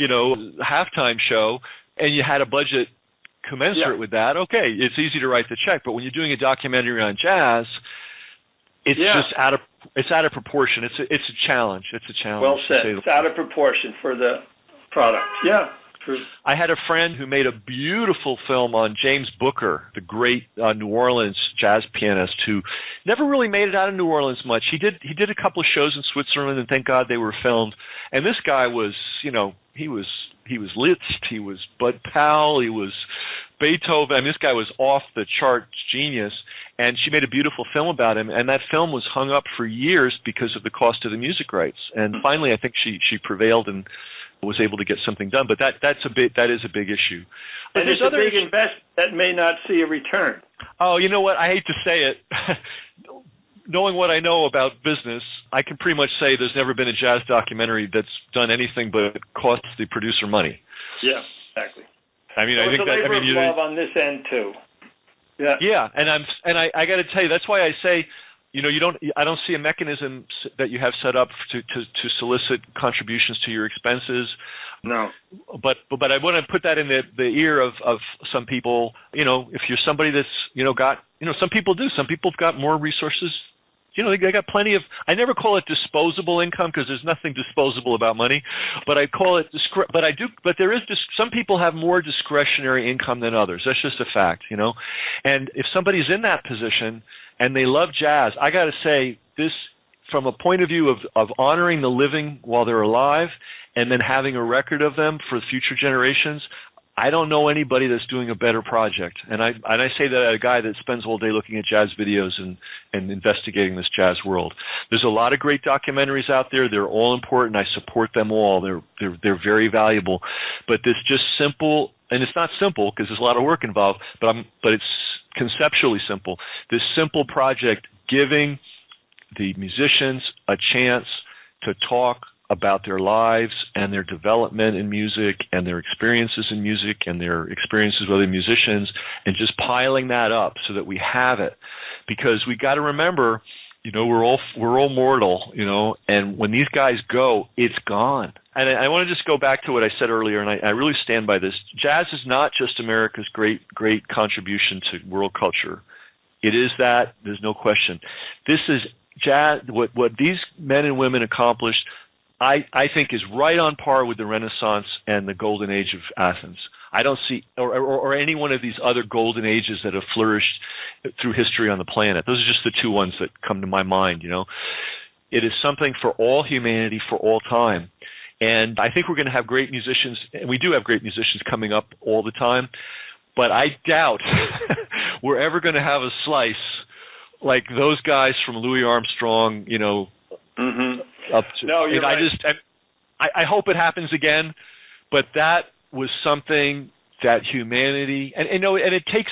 Speaker 2: halftime show, and you had a budget commensurate with that, okay, it's easy to write the check. But when you're doing a documentary on jazz, it's just out of proportion. It's a challenge. It's a challenge.
Speaker 3: Well said. It's out of proportion for the product. Yeah.
Speaker 2: I had a friend who made a beautiful film on James Booker, the great New Orleans jazz pianist who never really made it out of New Orleans much. He did a couple of shows in Switzerland, and thank God they were filmed. And this guy was, he was Liszt, he was Bud Powell, he was Beethoven. I mean, this guy was off the charts genius. And she made a beautiful film about him, and that film was hung up for years because of the cost of the music rights. And finally, I think she prevailed and was able to get something done, but that is a big issue. But
Speaker 3: and it's a big investment that may not see a return.
Speaker 2: Oh, you know what? I hate to say it. Knowing what I know about business, I can pretty much say there's never been a jazz documentary that's done anything but cost the producer money.
Speaker 3: Yeah, exactly.
Speaker 2: I mean,
Speaker 3: so
Speaker 2: I think
Speaker 3: that. It's a labor of love on this end too. Yeah.
Speaker 2: Yeah, and I got to tell you, that's why I say, I don't see a mechanism that you have set up to solicit contributions to your expenses.
Speaker 3: No.
Speaker 2: But I want to put that in the ear of some people. If you're somebody that's got some people do. Some people have got more resources They got plenty of, I never call it disposable income because there's nothing disposable about money, but I call it, but there is, some people have more discretionary income than others. That's just a fact, And if somebody's in that position and they love jazz, I got to say this, from a point of view of honoring the living while they're alive and then having a record of them for future generations, I don't know anybody that's doing a better project. And I say that as a guy that spends all day looking at jazz videos and investigating this jazz world. There's a lot of great documentaries out there. They're all important. I support them all. They're very valuable. But this just simple, and it's not simple because there's a lot of work involved, but it's conceptually simple. This simple project giving the musicians a chance to talk about their lives and their development in music and their experiences in music and their experiences with other musicians, and just piling that up so that we have it. Because we got to remember, we're all mortal, and when these guys go, it's gone. And I want to just go back to what I said earlier, and I really stand by this. Jazz is not just America's great contribution to world culture. It is that. There's no question. This is jazz. What these men and women accomplished, I think, is right on par with the Renaissance and the Golden Age of Athens. I don't see, or any one of these other golden ages that have flourished through history on the planet. Those are just the two ones that come to my mind, It is something for all humanity, for all time. And I think we're going to have great musicians, and we do have great musicians coming up all the time, but I doubt we're ever going to have a slice like those guys from Louis Armstrong,
Speaker 3: Mm-hmm.
Speaker 2: up to.
Speaker 3: No, you're right.
Speaker 2: I hope it happens again, but that was something that humanity, and it takes,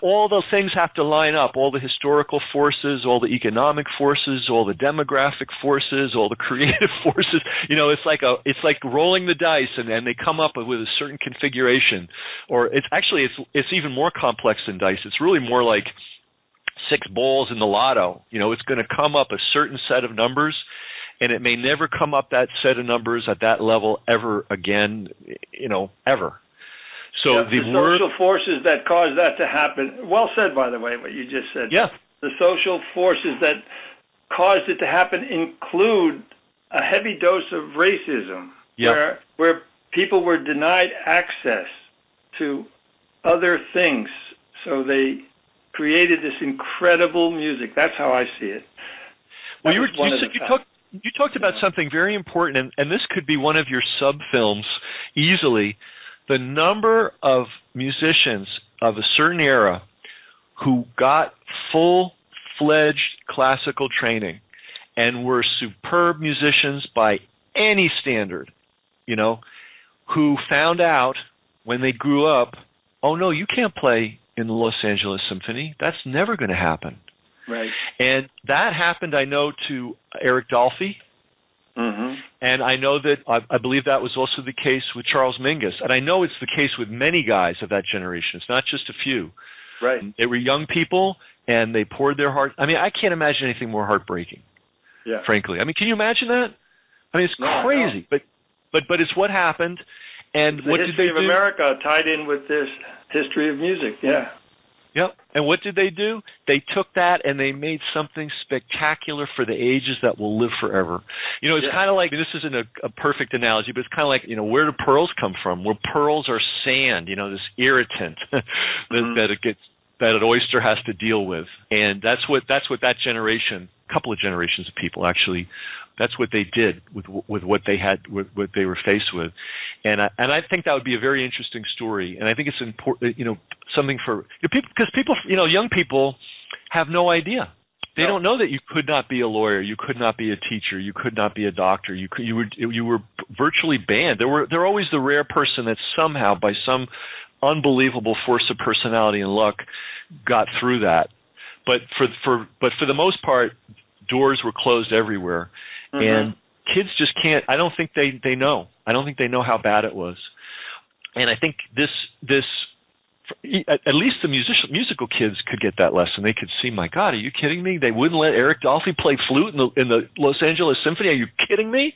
Speaker 2: all those things have to line up, all the historical forces, all the economic forces, all the demographic forces, all the creative forces. It's like rolling the dice, and they come up with a certain configuration, or it's even more complex than dice. It's really more like 6 balls in the lotto. It's going to come up a certain set of numbers, and it may never come up that set of numbers at that level ever again, ever. So
Speaker 3: the social forces that cause that to happen, well said, by the way, what you just said.
Speaker 2: Yeah.
Speaker 3: The social forces that caused it to happen include a heavy dose of racism, where people were denied access to other things, so they created this incredible music. That's how I see it.
Speaker 2: Well, you talked about something very important, and this could be one of your sub-films easily. The number of musicians of a certain era who got full-fledged classical training and were superb musicians by any standard, who found out when they grew up, oh, no, you can't play in the Los Angeles Symphony. That's never going to happen.
Speaker 3: Right.
Speaker 2: And that happened, I know, to Eric Dolphy.
Speaker 3: Mm-hmm.
Speaker 2: And I know that, I believe that was also the case with Charles Mingus. And I know it's the case with many guys of that generation. It's not just a few.
Speaker 3: Right.
Speaker 2: They were young people, and they poured their heart. I mean, I can't imagine anything more heartbreaking, frankly. I mean, can you imagine that? I mean, it's crazy. No. But it's what happened. And what did they do?
Speaker 3: The history of America tied in with this history of music,
Speaker 2: Yep. And what did they do? They took that and they made something spectacular for the ages that will live forever. It's kind of like, this isn't a perfect analogy, but it's kind of like, where do pearls come from? Well, pearls are sand, this irritant that an oyster has to deal with. And that's what that generation, a couple of generations of people actually, that's what they did with what they had, with what they were faced with, and I think that would be a very interesting story, and I think it's important, something for people, because people, young people have no idea. They don't know that you could not be a lawyer, you could not be a teacher, you could not be a doctor, you were virtually banned. They're always the rare person that somehow, by some unbelievable force of personality and luck, got through that. But for the most part, doors were closed everywhere. Mm-hmm. And kids just can't, I don't think they know. I don't think they know how bad it was. And I think this at least the musical kids could get that lesson. They could see, my God, are you kidding me? They wouldn't let Eric Dolphy play flute in the Los Angeles Symphony. Are you kidding me?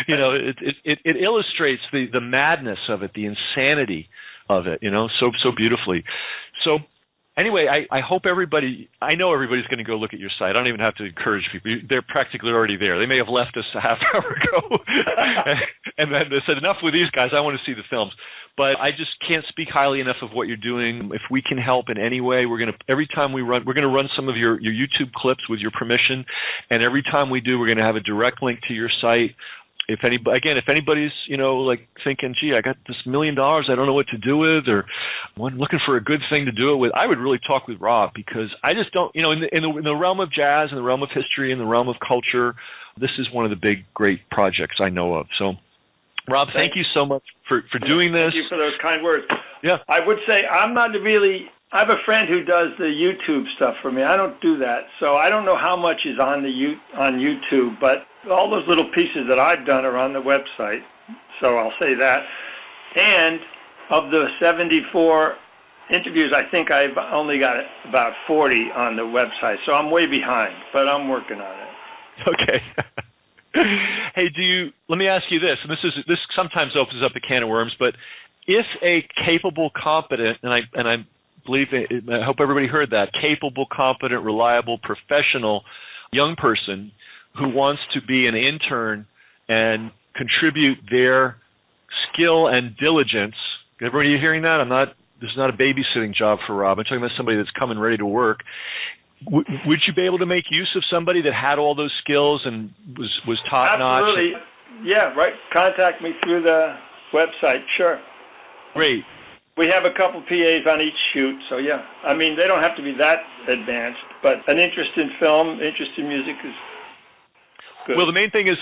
Speaker 2: It illustrates the madness of it, the insanity of it, so beautifully. So Anyway, I hope I know everybody's going to go look at your site. I don't even have to encourage people. They're practically already there. They may have left us a half hour ago. And then they said, enough with these guys. I want to see the films. But I just can't speak highly enough of what you're doing. If we can help in any way, every time we run, we're going to run some of your YouTube clips with your permission. And every time we do, we're going to have a direct link to your site. If anybody's, like thinking, gee, I got this $1 million, I don't know what to do with, or I'm looking for a good thing to do it with, I would really talk with Rob, because I just don't, in the realm of jazz, in the realm of history, in the realm of culture, this is one of the big, great projects I know of. So, Rob, thank you so much for doing this.
Speaker 3: Thank you for those kind words.
Speaker 2: Yeah.
Speaker 3: I would say I have a friend who does the YouTube stuff for me. I don't do that, so I don't know how much is on YouTube, but all those little pieces that I've done are on the website, so I'll say that. And of the 74 interviews, I think I've only got about 40 on the website, so I'm way behind, but I'm working on it.
Speaker 2: Okay. Hey, let me ask you this, and this sometimes opens up a can of worms, but if a capable, competent, and I believe, I hope everybody heard that, capable, competent, reliable, professional young person who wants to be an intern and contribute their skill and diligence. Everybody hearing that? This is not a babysitting job for Rob. I'm talking about somebody that's coming ready to work. Would you be able to make use of somebody that had all those skills and was top-notch?
Speaker 3: Absolutely. Yeah, right. Contact me through the website. Sure.
Speaker 2: Great.
Speaker 3: We have a couple PAs on each shoot, so yeah. I mean, they don't have to be that advanced, but an interest in film, interest in music is good.
Speaker 2: Well, the main thing is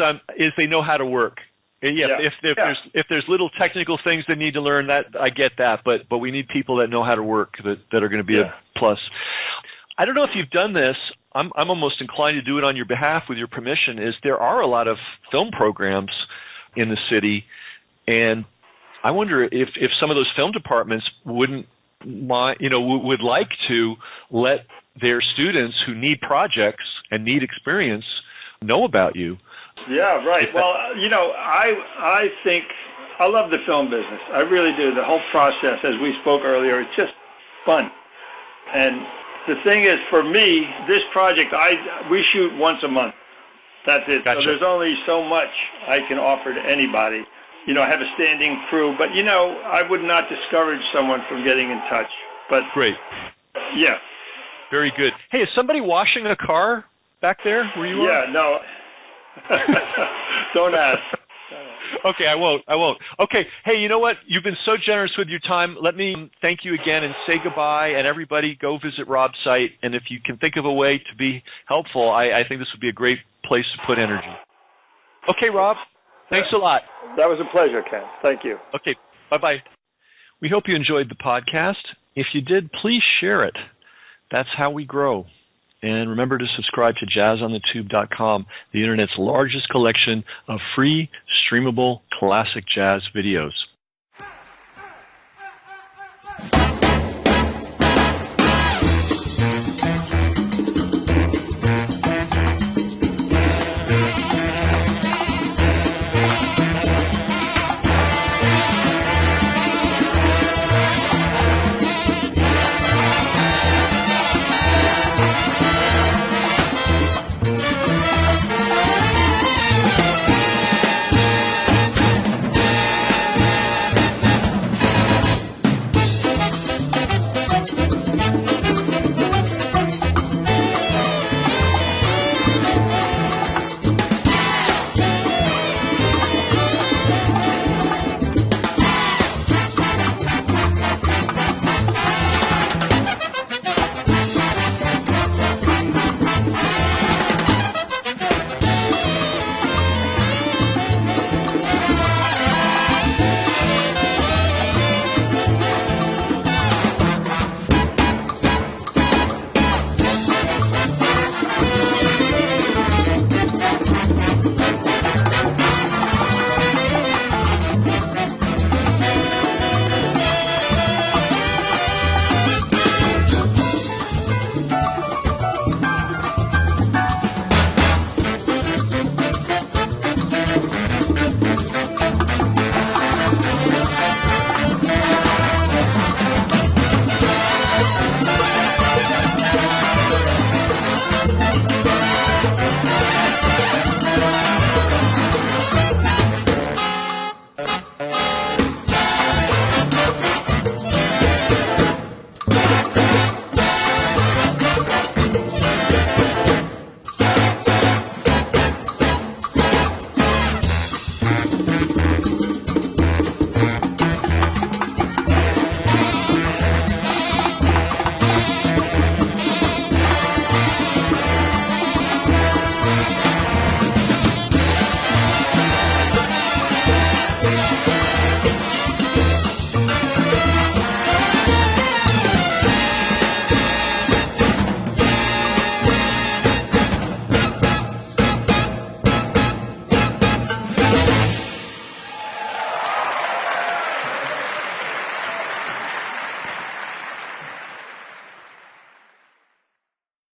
Speaker 2: they know how to work. Yeah, if there's little technical things they need to learn, that I get that, but we need people that know how to work that are going to be a plus. I don't know if you've done this. I'm almost inclined to do it on your behalf with your permission. There are a lot of film programs in the city, and I wonder if some of those film departments would like to let their students who need projects and need experience know about you.
Speaker 3: Yeah, right. Well, I think I love the film business. I really do. The whole process, as we spoke earlier, it's just fun. And the thing is, for me, this project, we shoot once a month. That's it.
Speaker 2: Gotcha.
Speaker 3: So there's only so much I can offer to anybody. I have a standing crew, but I would not discourage someone from getting in touch. But
Speaker 2: great.
Speaker 3: Yeah.
Speaker 2: Very good. Hey, is somebody washing a car back there where you are?
Speaker 3: Yeah, no. Don't ask.
Speaker 2: Okay, I won't. Okay, hey, you know what? You've been so generous with your time. Let me thank you again and say goodbye, and everybody go visit Rob's site, and if you can think of a way to be helpful, I think this would be a great place to put energy. Okay, Rob, thanks a lot.
Speaker 3: That was a pleasure, Ken. Thank you.
Speaker 2: Okay, bye-bye. We hope you enjoyed the podcast. If you did, please share it. That's how we grow. And remember to subscribe to JazzOnTheTube.com, the Internet's largest collection of free, streamable, classic jazz videos.